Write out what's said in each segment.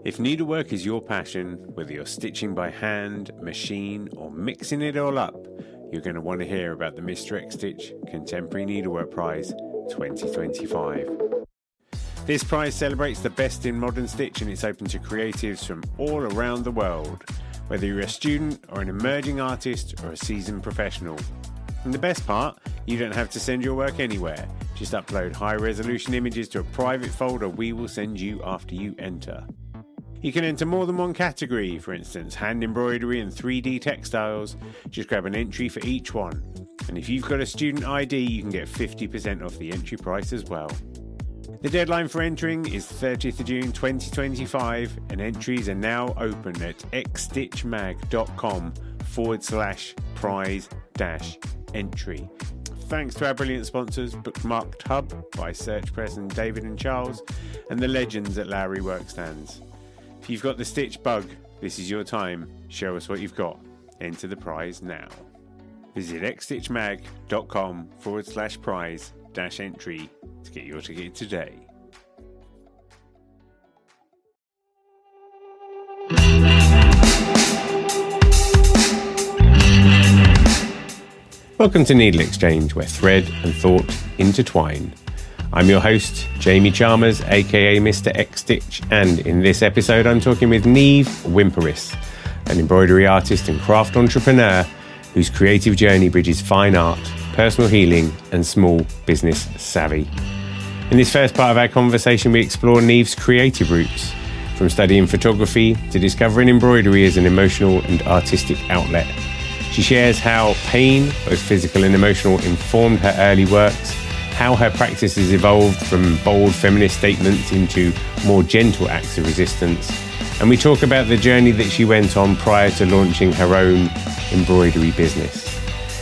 If needlework is your passion, whether you're stitching by hand, machine, or mixing it all up, you're going to want to hear about the Mr. X Stitch Contemporary Needlework Prize 2025. This prize celebrates the best in modern stitch, and it's open to creatives from all around the world, whether you're a student or an emerging artist or a seasoned professional. And the best part, you don't have to send your work anywhere. Just upload high-resolution images to a private folder we will send you after you enter. You can enter more than one category, for instance, hand embroidery and 3D textiles. Just grab an entry for each one. And if you've got a student ID, you can get 50% off the entry price as well. The deadline for entering is 30th of June 2025, and entries are now open at xstitchmag.com/prize-entry. Thanks to our brilliant sponsors, Bookmarked Hub by Search Press and David and Charles, and the legends at Lowry Workstands. If you've got the stitch bug, this is your time. Show us what you've got. Enter the prize now. Visit xstitchmag.com/prize-entry to get your ticket today. Welcome to NeedleXChange, where thread and thought intertwine. I'm your host, Jamie Chalmers, aka Mr. X Stitch, and in this episode I'm talking with Niamh Wimperis, an embroidery artist and craft entrepreneur whose creative journey bridges fine art, personal healing and small business savvy. In this first part of our conversation, we explore Niamh's creative roots, from studying photography to discovering embroidery as an emotional and artistic outlet. She shares how pain, both physical and emotional, informed her early works, how her practice has evolved from bold feminist statements into more gentle acts of resistance, and we talk about the journey that she went on prior to launching her own embroidery business.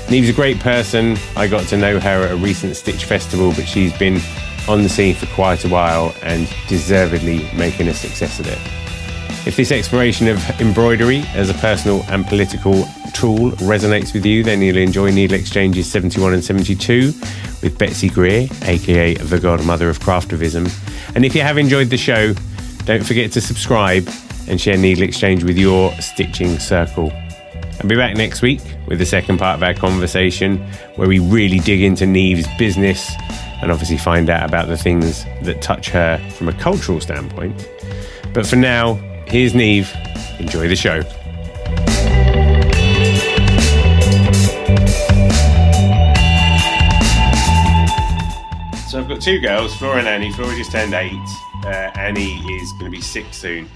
Niamh's a great person. I got to know her at a recent Stitch festival, but she's been on the scene for quite a while and deservedly making a success of it. If this exploration of embroidery as a personal and political tool resonates with you, then you'll enjoy NeedleXChange's 71 and 72 with Betsy Greer, aka the godmother of craftivism. And if you have enjoyed the show, don't forget to subscribe and share NeedleXChange with your stitching circle. I'll be back next week with the second part of our conversation, where we really dig into Niamh's business and obviously find out about the things that touch her from a cultural standpoint. But for now, here's Niamh. Enjoy the show. So I've got two girls, Flora and Annie. Flora just turned 8. Annie is going to be 6 soon.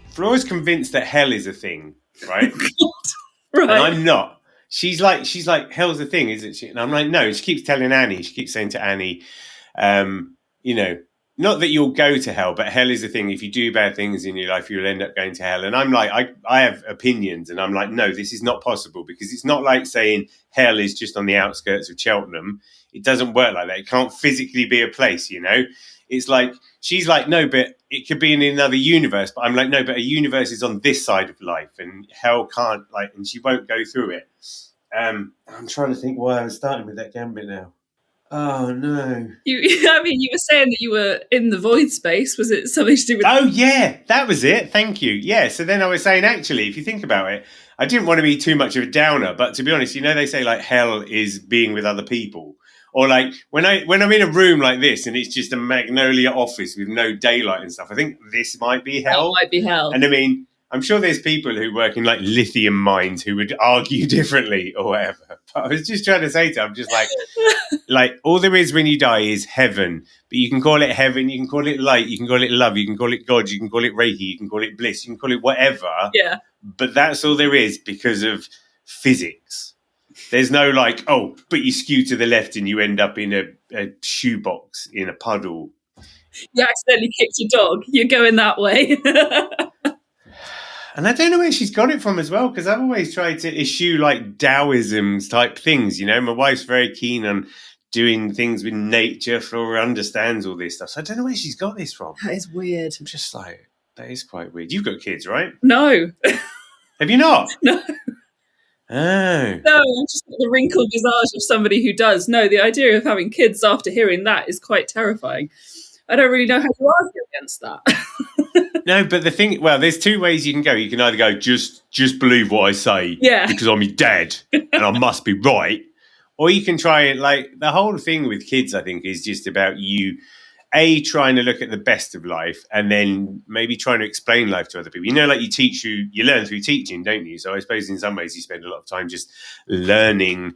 Flora's convinced that hell is a thing, right? Right. And I'm not. She's like, hell's a thing, isn't she? And I'm like, no. She keeps telling Annie. She keeps saying to Annie, not that you'll go to hell, but hell is a thing. If you do bad things in your life, you'll end up going to hell. And I'm like, I have opinions, and I'm like, no, this is not possible, because it's not like saying hell is just on the outskirts of Cheltenham. It doesn't work like that. It can't physically be a place, you know? It's like, she's like, no, but it could be in another universe. But I'm like, no, but a universe is on this side of life, and hell can't, and she won't go through it. I'm trying to think why I was starting with that gambit now. Oh, no. You were saying that you were in the void space. Was it something to do with... Oh, yeah, that was it. Thank you. Yeah, so then I was saying, actually, if you think about it, I didn't want to be too much of a downer, but to be honest, they say, hell is being with other people. Or, when I'm in a room like this and it's just a magnolia office with no daylight and stuff, I think this might be hell. That might be hell. And, I'm sure there's people who work in, lithium mines who would argue differently or whatever. But I was just trying to say to them, I'm just all there is when you die is heaven. But you can call it heaven, you can call it light, you can call it love, you can call it God, you can call it Reiki, you can call it bliss, you can call it whatever. Yeah. But that's all there is because of physics. There's no but you skew to the left and you end up in a shoebox in a puddle. You accidentally kicked your dog. You're going that way. And I don't know where she's got it from as well, because I've always tried to eschew Taoism type things. My wife's very keen on doing things with nature. Flora understands all this stuff. So I don't know where she's got this from. That is weird. I'm just that is quite weird. You've got kids, right? No. Have you not? No. Oh. No, I'm just the wrinkled visage of somebody who does. No, the idea of having kids after hearing that is quite terrifying. I don't really know how to argue against that. No, but the thing, well, there's two ways you can go. You can either go, just believe what I say because I'm your dad and I must be right. Or you can try it, like, the whole thing with kids, I think, is just about you, trying to look at the best of life and then maybe trying to explain life to other people. You know, like you learn through teaching, don't you? So I suppose in some ways you spend a lot of time just learning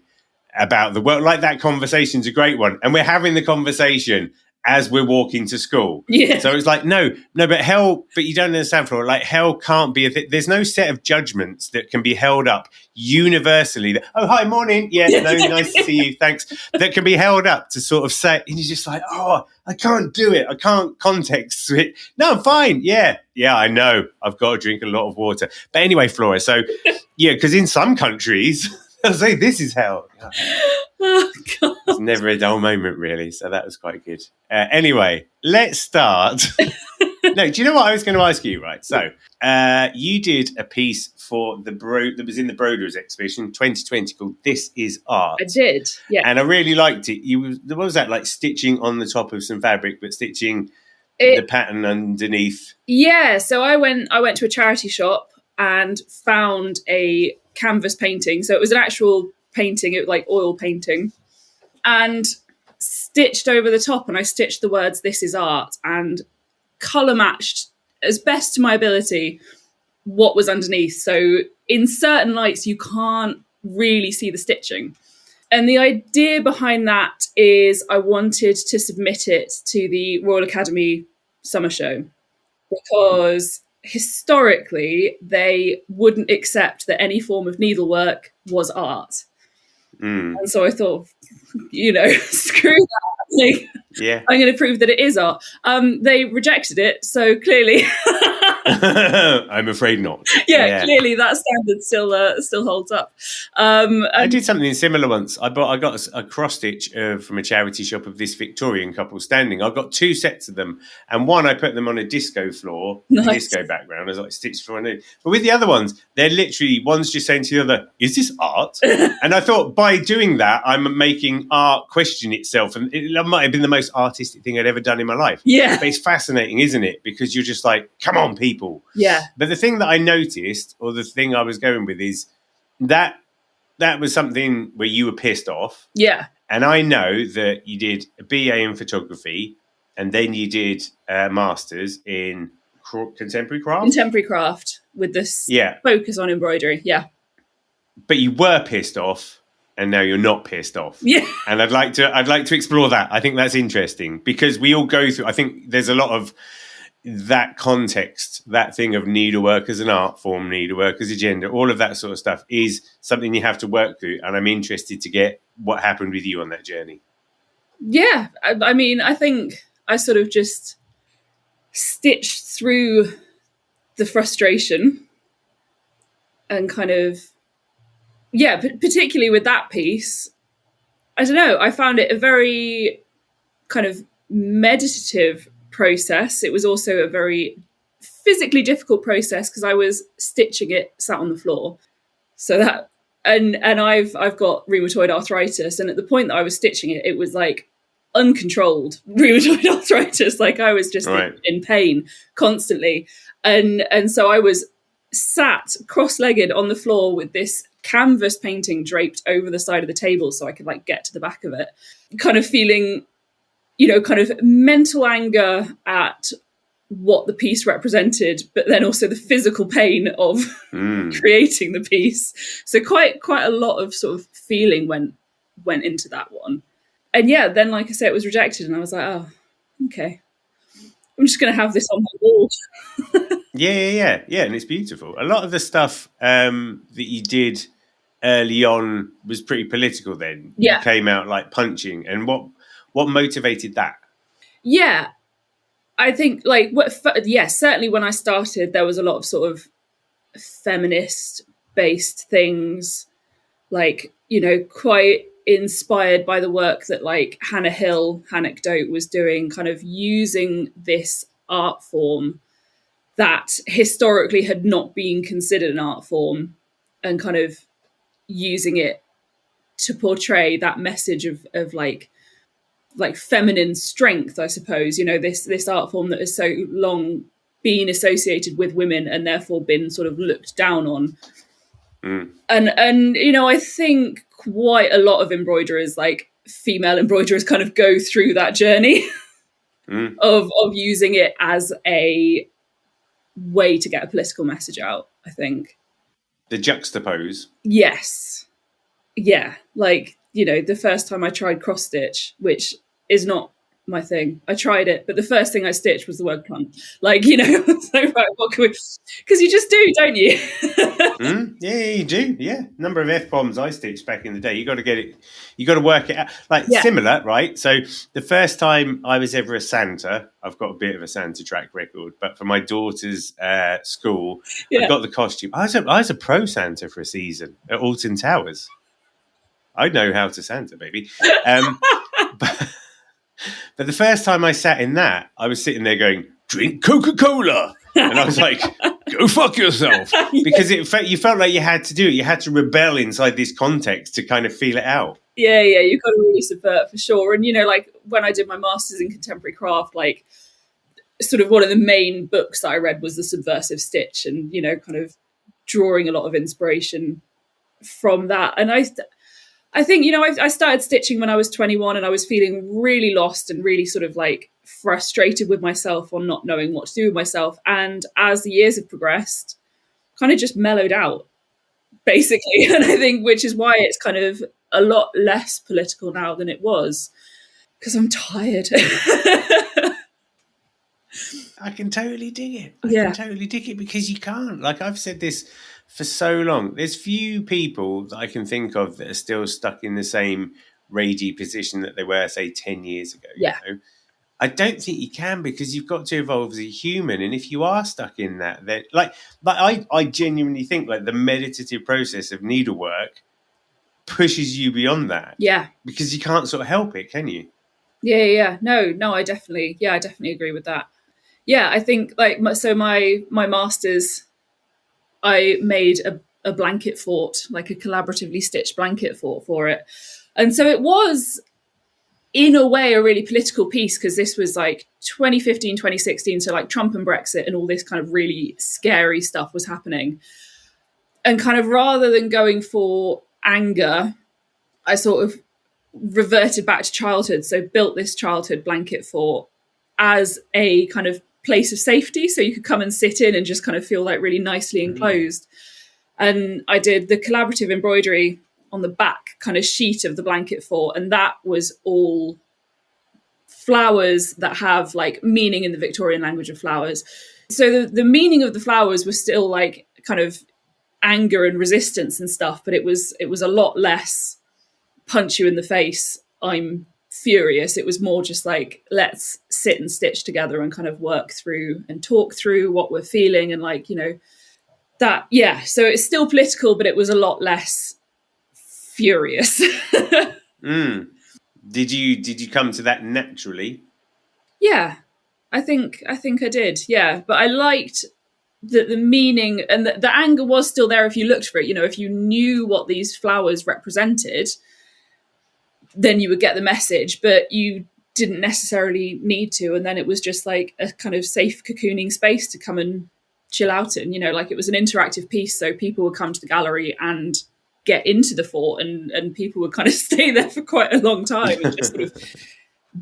about the world. Like, that conversation's a great one. And we're having the conversation as we're walking to school. Yeah. So it's like, no, but hell, but you don't understand, Flora, like, hell can't be there's no set of judgments that can be held up universally. That, oh, hi, morning. Yeah, no, nice to see you. Thanks. That can be held up to sort of say, and you're just like, oh, I can't do it. I can't context it. No, I'm fine. Yeah, I know. I've got to drink a lot of water. But anyway, Flora, so yeah, because in some countries, they'll say this is hell. Oh, God. It's never a dull moment, really. So that was quite good. Anyway, let's start. No, do you know what I was going to ask you? Right. So you did a piece for that was in the Broders exhibition 2020 called "This Is Art." I did, yeah. And I really liked it. What was that, like stitching on the top of some fabric, but stitching the pattern underneath? Yeah. So I went to a charity shop and found a canvas painting. So it was an actual painting, it was like oil painting, and stitched over the top, and I stitched the words "This is art" and colour matched as best to my ability what was underneath. So in certain lights you can't really see the stitching. And the idea behind that is I wanted to submit it to the Royal Academy Summer Show because historically they wouldn't accept that any form of needlework was art. And so I thought, screw that. Like, yeah, I'm going to prove that it is art. They rejected it, so clearly, I'm afraid not. Yeah, clearly that standard still holds up. I did something similar once. I got a cross stitch from a charity shop of this Victorian couple standing. I got two sets of them, and one I put them on a disco floor, disco background, as I stitched for a new. But with the other ones, they're literally one's just saying to the other, "Is this art?" And I thought by doing that, I'm making art question itself, and it might have been the most artistic thing I'd ever done in my life. Yeah, but it's fascinating, isn't it? Because you're just like, come on, people. Yeah. But the thing that I noticed, or the thing I was going with, is that was something where you were pissed off. Yeah. And I know that you did a BA in photography, and then you did a master's in contemporary craft. Contemporary craft with this focus on embroidery. Yeah. But you were pissed off, and now you're not pissed off. Yeah. And I'd like to explore that. I think that's interesting because we all go through. I think there's a lot of that context, that thing of needlework as an art form, needlework as a gender, all of that sort of stuff is something you have to work through. And I'm interested to get what happened with you on that journey. Yeah. I mean, I think I sort of just stitched through the frustration and kind of, particularly with that piece, I don't know, I found it a very kind of meditative process. It was also a very physically difficult process because I was stitching it sat on the floor. So that and I've got rheumatoid arthritis, and at the point that I was stitching it, it was like uncontrolled rheumatoid arthritis. Like I was just in pain constantly, and so I was sat cross-legged on the floor with this canvas painting draped over the side of the table so I could like get to the back of it, kind of feeling, kind of mental anger at what the piece represented, but then also the physical pain of creating the piece. So quite a lot of sort of feeling went into that one. And then, like I said, it was rejected, and I was like, oh, okay, I'm just going to have this on my wall. Yeah, and it's beautiful. A lot of the stuff that you did early on was pretty political then. Yeah. You came out like punching. And what motivated that? Yeah, I think certainly when I started, there was a lot of sort of feminist-based things, like, quite inspired by the work that like Hannah Hill, Anecdote, was doing, kind of using this art form that historically had not been considered an art form and kind of using it to portray that message of like like feminine strength, I suppose, this art form that has so long been associated with women and therefore been sort of looked down on. And I think quite a lot of embroiderers, like female embroiderers, kind of go through that journey of using it as a way to get a political message out, I think. The juxtapose. Yes. Yeah. Like, the first time I tried cross stitch, which is not my thing. I tried it, but the first thing I stitched was the word cunt. Like, so right, what can we? Because you just do, don't you? Yeah, you do. Yeah, number of F-bombs I stitched back in the day. You got to get it. You got to work it out. Like similar, right? So the first time I was ever a Santa, I've got a bit of a Santa track record, but for my daughter's school, I got the costume. I was a pro Santa for a season at Alton Towers. I know how to Santa, baby. But the first time I sat in that, I was sitting there going, drink Coca-Cola. And I was like, go fuck yourself. Because you felt like you had to do it. You had to rebel inside this context to kind of feel it out. Yeah, you've got to really subvert for sure. And, like when I did my master's in contemporary craft, like sort of one of the main books that I read was The Subversive Stitch and, kind of drawing a lot of inspiration from that. And I think, I started stitching when I was 21 and I was feeling really lost and really sort of like frustrated with myself on not knowing what to do with myself. And as the years have progressed, kind of just mellowed out, basically. And I think, which is why it's kind of a lot less political now than it was, because I'm tired. I can totally dig it. I can totally dig it because you can't. Like I've said this for so long. There's few people that I can think of that are still stuck in the same ragey position that they were, say, 10 years ago. Yeah. I don't think you can because you've got to evolve as a human. And if you are stuck in that, then I genuinely think like the meditative process of needlework pushes you beyond that. Yeah. Because you can't sort of help it, can you? Yeah. No, I definitely agree with that. Yeah, I think like, so my master's, I made a blanket fort, like a collaboratively stitched blanket fort for it. And so it was, in a way, a really political piece because this was like 2015, 2016. So like Trump and Brexit and all this kind of really scary stuff was happening. And kind of rather than going for anger, I sort of reverted back to childhood. So built this childhood blanket fort as a kind of place of safety, so you could come and sit in and just kind of feel like really nicely enclosed. And I did the collaborative embroidery on the back kind of sheet of the blanket fort, and that was all flowers that have like meaning in the Victorian language of flowers. So the meaning of the flowers was still like kind of anger and resistance and stuff, but it was a lot less punch you in the face, I'm furious. It was more just like, let's sit and stitch together and kind of work through and talk through what we're feeling and like, that. Yeah. So it's still political, but it was a lot less furious. Did you come to that naturally? Yeah, I think I did. Yeah. But I liked the meaning and the anger was still there if you looked for it. If you knew what these flowers represented, then you would get the message, but you didn't necessarily need to. And then it was just like a kind of safe cocooning space to come and chill out in, like it was an interactive piece. So people would come to the gallery and get into the fort and people would kind of stay there for quite a long time and just sort of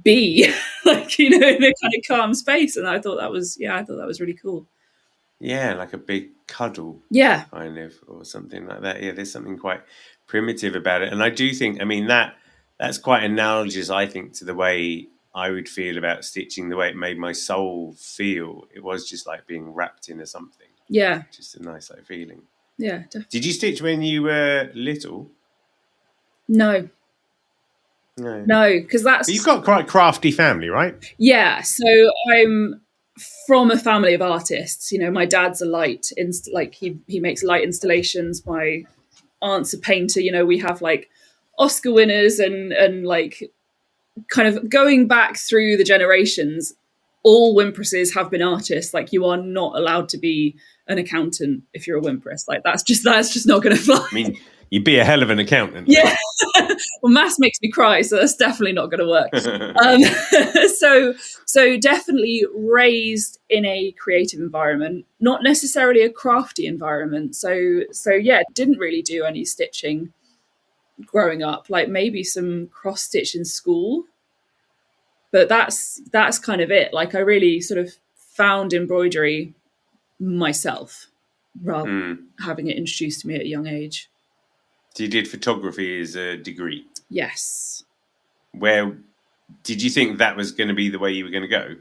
be like, in a kind of calm space. And I thought that was really cool. Yeah, like a big cuddle. Yeah. Kind of, or something like that. Yeah, there's something quite primitive about it. And I do think, that's quite analogous, I think, to the way I would feel about stitching, the way it made my soul feel. It was just like being wrapped into something. Yeah. Just a nice like feeling. Yeah, definitely. Did you stitch when you were little? No, because that's... But you've got quite a crafty family, right? Yeah, so I'm from a family of artists. My dad's a light, he makes light installations. My aunt's a painter. We have like Oscar winners and like kind of going back through the generations, all Wimperesses have been artists. Like you are not allowed to be an accountant if you're a Wimperis. Like that's just not going to fly. You'd be a hell of an accountant. Yeah. Well, maths makes me cry, so that's definitely not going to work. So definitely raised in a creative environment, not necessarily a crafty environment. So yeah, didn't really do any stitching growing up, like maybe some cross stitch in school, but that's kind of it. Like I really sort of found embroidery myself rather than having it introduced to me at a young age. So you did photography as a degree? Yes. Where did you think that was going to be the way you were going to go?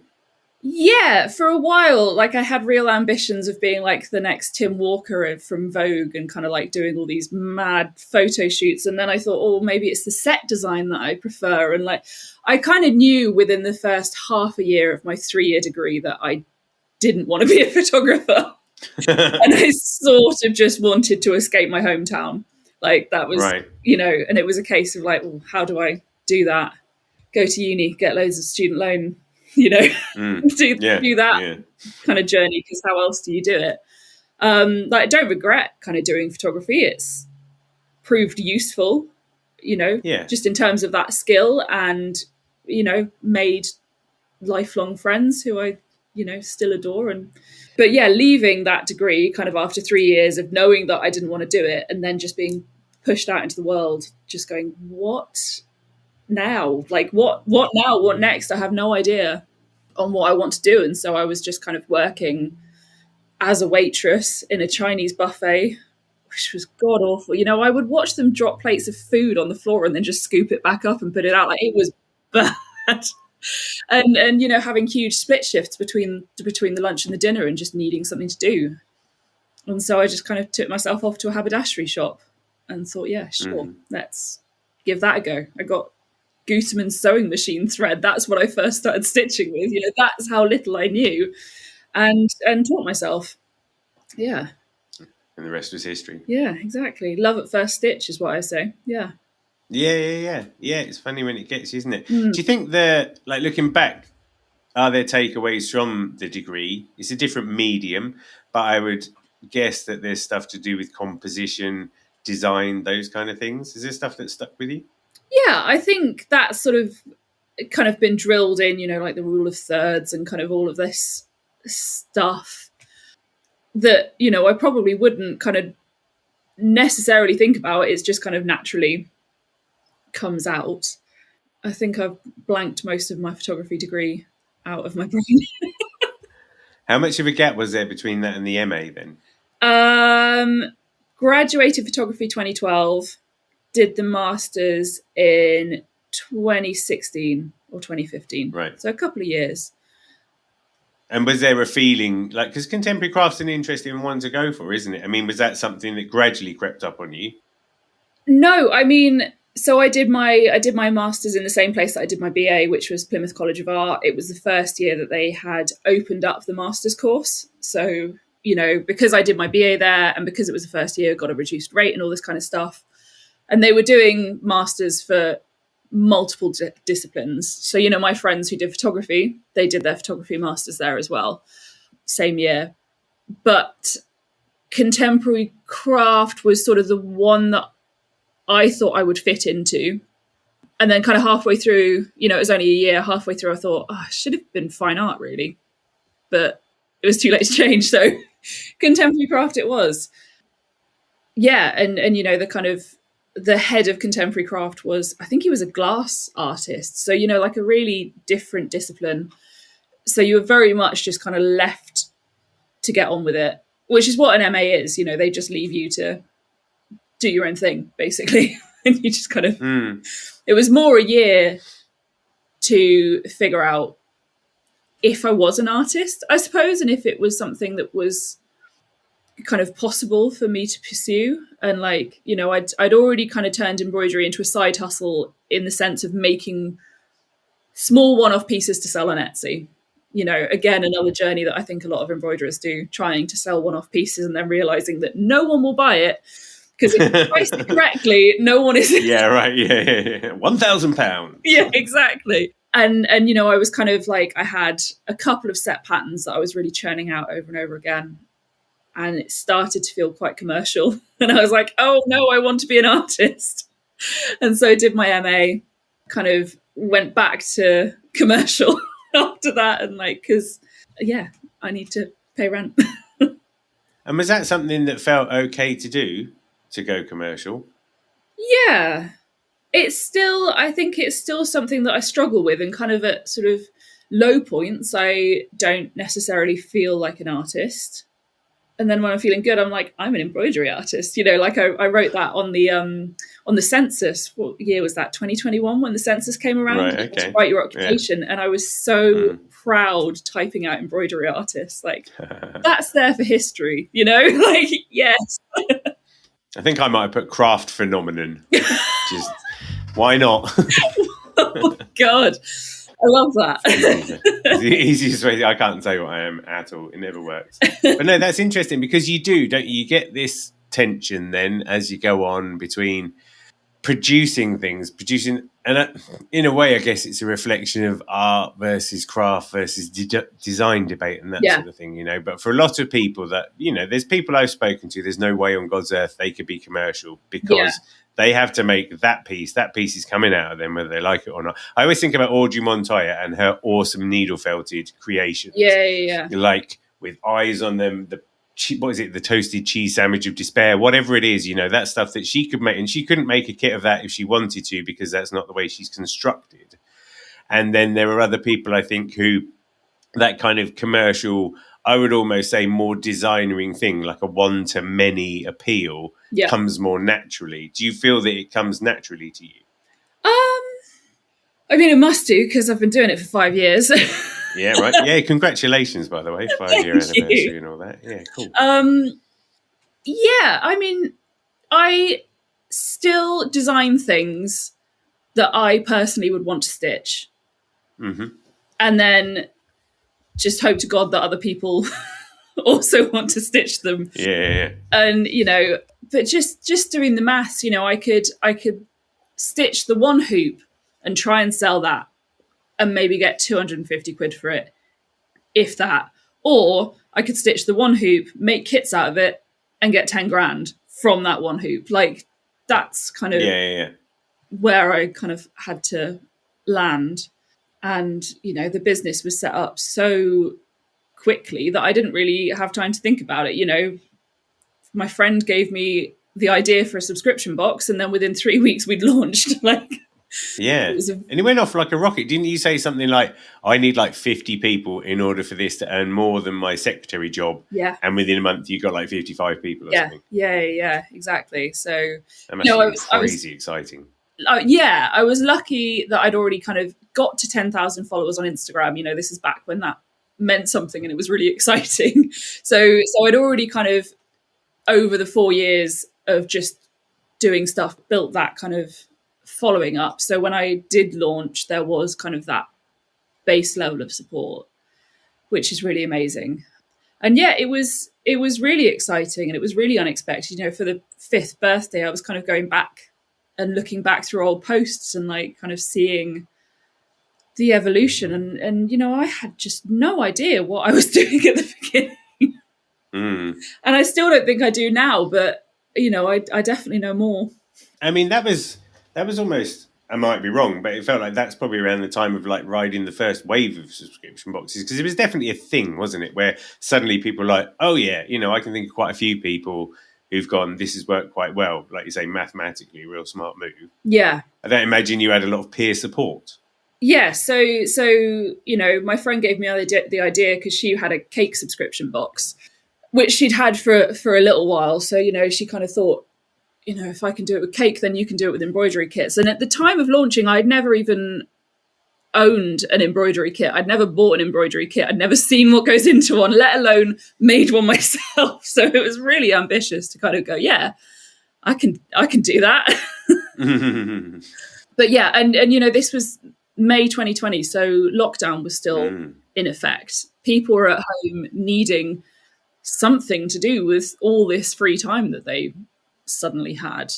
Yeah, for a while, like I had real ambitions of being like the next Tim Walker from Vogue and kind of like doing all these mad photo shoots. And then I thought, oh, maybe it's the set design that I prefer. And like, I kind of knew within the first half a year of my 3-year degree that I didn't want to be a photographer. And I sort of just wanted to escape my hometown. Like that was, right. And it was a case of like, well, how do I do that? Go to uni, get loads of student loan, do that kind of journey, because how else do you do it? Like I don't regret kind of doing photography. It's proved useful, just in terms of that skill, and made lifelong friends who I still adore. But yeah, leaving that degree kind of after 3 years of knowing that I didn't want to do it, and then just being pushed out into the world, just going, what now? Like what now? What next? I have no idea on what I want to do. And so I was just kind of working as a waitress in a Chinese buffet, which was god awful. I would watch them drop plates of food on the floor and then just scoop it back up and put it out. Like it was bad. And having huge split shifts between the lunch and the dinner and just needing something to do. And so I just kind of took myself off to a haberdashery shop and thought, yeah, sure, let's give that a go. I got Gooseman's sewing machine thread. That's what I first started stitching with. That's how little I knew, and taught myself. Yeah. And the rest was history. Yeah, exactly. Love at first stitch is what I say. Yeah. Yeah. It's funny when it gets you, isn't it? Do you think that, like looking back, are there takeaways from the degree? It's a different medium, but I would guess that there's stuff to do with composition, design, those kind of things. Is there stuff that stuck with you? Yeah, I think that's sort of kind of been drilled in, like the rule of thirds and kind of all of this stuff that, I probably wouldn't kind of necessarily think about. It's just kind of naturally comes out. I think I've blanked most of my photography degree out of my brain. How much of a gap was there between that and the MA then? Graduated photography 2012. Did the masters in 2016 or 2015. Right. So a couple of years. And was there a feeling, like, because contemporary craft's an interesting one to go for, isn't it? I mean, was that something that gradually crept up on you? No, I mean, so I did my masters in the same place that I did my BA, which was Plymouth College of Art. It was the first year that they had opened up the masters course. So, because I did my BA there and because it was the first year, got a reduced rate and all this kind of stuff. And they were doing masters for multiple disciplines. So, my friends who did photography, they did their photography masters there as well, same year. But contemporary craft was sort of the one that I thought I would fit into. And then kind of halfway through, it was only a year, halfway through, I thought, I should have been fine art, really. But it was too late to change. So contemporary craft it was. Yeah, and the kind of the head of contemporary craft was, I think he was a glass artist. So, like a really different discipline. So you were very much just kind of left to get on with it, which is what an MA is. They just leave you to do your own thing, basically. And you just kind of, It was more a year to figure out if I was an artist, I suppose, and if it was something that was kind of possible for me to pursue. And like, I'd already kind of turned embroidery into a side hustle in the sense of making small one-off pieces to sell on Etsy. Again, another journey that I think a lot of embroiderers do, trying to sell one-off pieces and then realizing that no one will buy it because if you price it correctly, no one is. Yeah, right. Yeah. £1,000. Yeah, exactly. And I was kind of like, I had a couple of set patterns that I was really churning out over and over again. and it started to feel quite commercial. And I was like, oh no, I want to be an artist. And so I did my MA, kind of went back to commercial after that. And like, because, yeah, I need to pay rent. And was that something that felt okay to do, to go commercial? Yeah. I think it's still something that I struggle with, and kind of at sort of low points, I don't necessarily feel like an artist. And then when I'm feeling good, I'm like, I'm an embroidery artist. Like I wrote that on the census. What year was that? 2021, when the census came around. Right, okay. To write your occupation. Yeah. And I was so proud typing out embroidery artist. Like, that's there for history, like, yes. I think I might have put craft phenomenon. Just, why not? Oh, God. I love that. It's the easiest way. I can't say what I am at all. It never works. But no, that's interesting, because you do, don't you? You get this tension then as you go on between producing, and in a way, I guess it's a reflection of art versus craft versus design debate and that sort of thing, But for a lot of people that, there's people I've spoken to, there's no way on God's earth they could be commercial, because they have to make that piece. That piece is coming out of them, whether they like it or not. I always think about Audrey Montoya and her awesome needle felted creations. Yeah. Like with eyes on them, what is it? The toasted cheese sandwich of despair, whatever it is, that stuff that she could make. And she couldn't make a kit of that if she wanted to, because that's not the way she's constructed. And then there are other people, I think, who that kind of commercial, I would almost say more designing thing, like a one-to-many appeal, comes more naturally. Do you feel that it comes naturally to you? I mean, it must do, because I've been doing it for 5 years. Yeah, right. Yeah, congratulations, by the way, 5-year anniversary and all that. Yeah, cool. Yeah, I mean, I still design things that I personally would want to stitch. Mm-hmm. And then just hope to God that other people also want to stitch them. Yeah. And, but just doing the maths, I could stitch the one hoop and try and sell that and maybe get 250 quid for it, if that. Or I could stitch the one hoop, make kits out of it, and get 10 grand from that one hoop. Like, that's kind of where I kind of had to land. And, the business was set up so quickly that I didn't really have time to think about it. My friend gave me the idea for a subscription box, and then within 3 weeks we'd launched. And it went off like a rocket. Didn't you say something like, I need like 50 people in order for this to earn more than my secretary job? Yeah. And within a month you got like 55 people or something. Yeah, exactly. So that must be crazy exciting. I was lucky that I'd already kind of got to 10,000 followers on Instagram. This is back when that meant something and it was really exciting. So I'd already kind of, over the 4 years of just doing stuff, built that kind of following up. So when I did launch, there was kind of that base level of support, which is really amazing. And it was really exciting, and it was really unexpected. For the 5th birthday, I was kind of going back and looking back through old posts and like kind of seeing the evolution. And I had just no idea what I was doing at the beginning. And I still don't think I do now, but I definitely know more. I mean, that was almost, I might be wrong, but it felt like that's probably around the time of like riding the first wave of subscription boxes, because it was definitely a thing, wasn't it? Where suddenly people were like, oh yeah, I can think of quite a few people who've gone, this has worked quite well. Like you say, mathematically, a real smart move. Yeah. I don't imagine you had a lot of peer support. Yeah, so my friend gave me the idea because she had a cake subscription box, which she'd had for a little while. So, she kind of thought, if I can do it with cake, then you can do it with embroidery kits. And at the time of launching, I'd never even owned an embroidery kit. I'd never bought an embroidery kit. I'd never seen what goes into one, let alone made one myself. So it was really ambitious to kind of go, yeah, I can do that. But yeah, and this was May 2020, so lockdown was still in effect. People were at home needing something to do with all this free time that they suddenly had.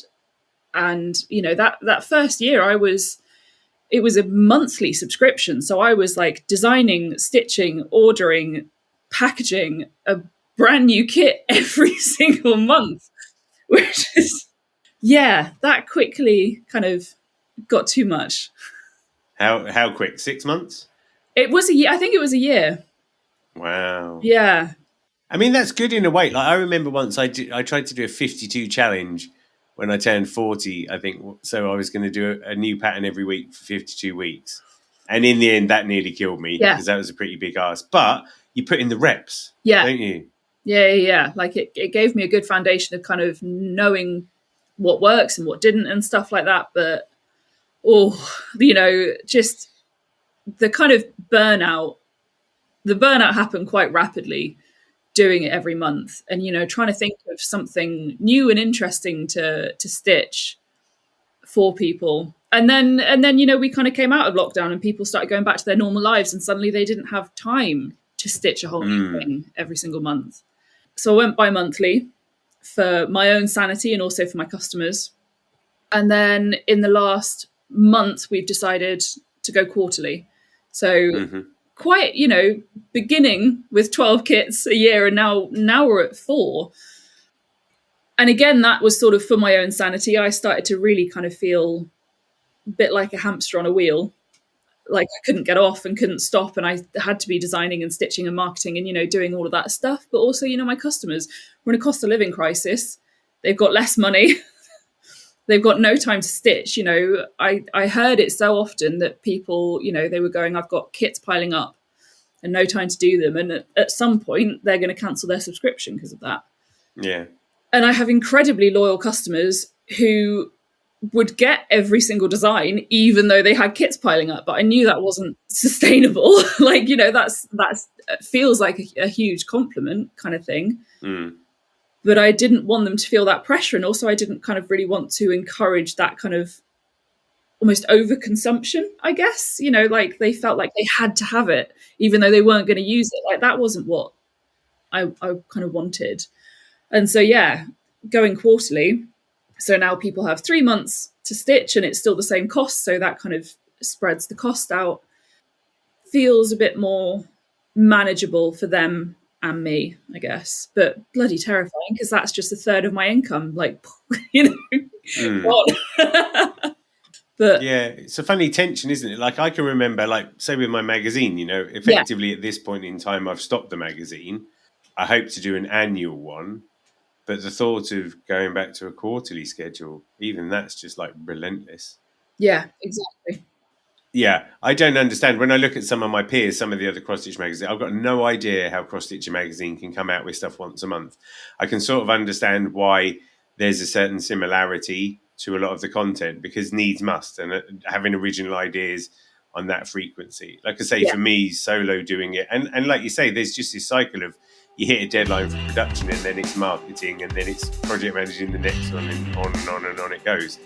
And that first year it was a monthly subscription, so I was like designing, stitching, ordering, packaging a brand new kit every single month, which is, yeah, that quickly kind of got too much. How quick? 6 months? It was a year. I think it was a year. Wow. Yeah. I mean, that's good in a way. Like, I remember once I tried to do a 52 challenge when I turned 40, I think. So I was going to do a new pattern every week for 52 weeks. And in the end, that nearly killed me because that was a pretty big ask. But you put in the reps, don't you? Yeah. Like it gave me a good foundation of kind of knowing what works and what didn't and stuff like that. But, just the kind of burnout, happened quite rapidly doing it every month and, trying to think of something new and interesting to stitch for people. And then, we kind of came out of lockdown and people started going back to their normal lives and suddenly they didn't have time to stitch a whole new thing every single month. So I went bi-monthly for my own sanity and also for my customers. And then in the last month, we've decided to go quarterly. So quite, beginning with 12 kits a year and now we're at 4. And again, that was sort of for my own sanity. I started to really kind of feel a bit like a hamster on a wheel. Like I couldn't get off and couldn't stop. And I had to be designing and stitching and marketing and, doing all of that stuff. But also, my customers were in a cost of living crisis. They've got less money. They've got no time to stitch. I heard it so often that people, they were going, I've got kits piling up and no time to do them. And at some point, they're going to cancel their subscription because of that. Yeah. And I have incredibly loyal customers who would get every single design, even though they had kits piling up. But I knew that wasn't sustainable. Like, that's feels like a huge compliment kind of thing. But I didn't want them to feel that pressure. And also I didn't kind of really want to encourage that kind of almost overconsumption, I guess. Like they felt like they had to have it, even though they weren't going to use it. Like that wasn't what I kind of wanted. And so, going quarterly. So now people have 3 months to stitch and it's still the same cost. So that kind of spreads the cost out. Feels a bit more manageable for them and me, I guess. But bloody terrifying because that's just a third of my income. Like, But yeah, it's a funny tension, isn't it? Like I can remember, like say with my magazine, effectively at this point in time, I've stopped the magazine. I hope to do an annual one. But the thought of going back to a quarterly schedule, even that's just like relentless. Yeah, exactly. Yeah, I don't understand. When I look at some of my peers, some of the other cross-stitch magazines, I've got no idea how Cross-Stitcher magazine can come out with stuff once a month. I can sort of understand why there's a certain similarity to a lot of the content because needs must and having original ideas on that frequency. Like I say, for me, solo doing it. And like you say, there's just this cycle of you hit a deadline for production and then it's marketing and then it's project managing the next one and on it goes.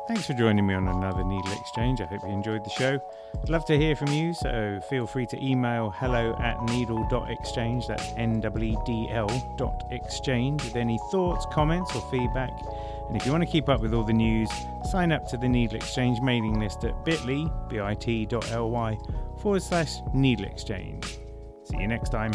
Thanks for joining me on another NeedleXChange. I hope you enjoyed the show. I'd love to hear from you, so feel free to email hello@needle.exchange, that's NEEDL.exchange, with any thoughts, comments or feedback. And if you want to keep up with all the news, sign up to the NeedleXChange mailing list at bit.ly/NeedleXChange. See you next time.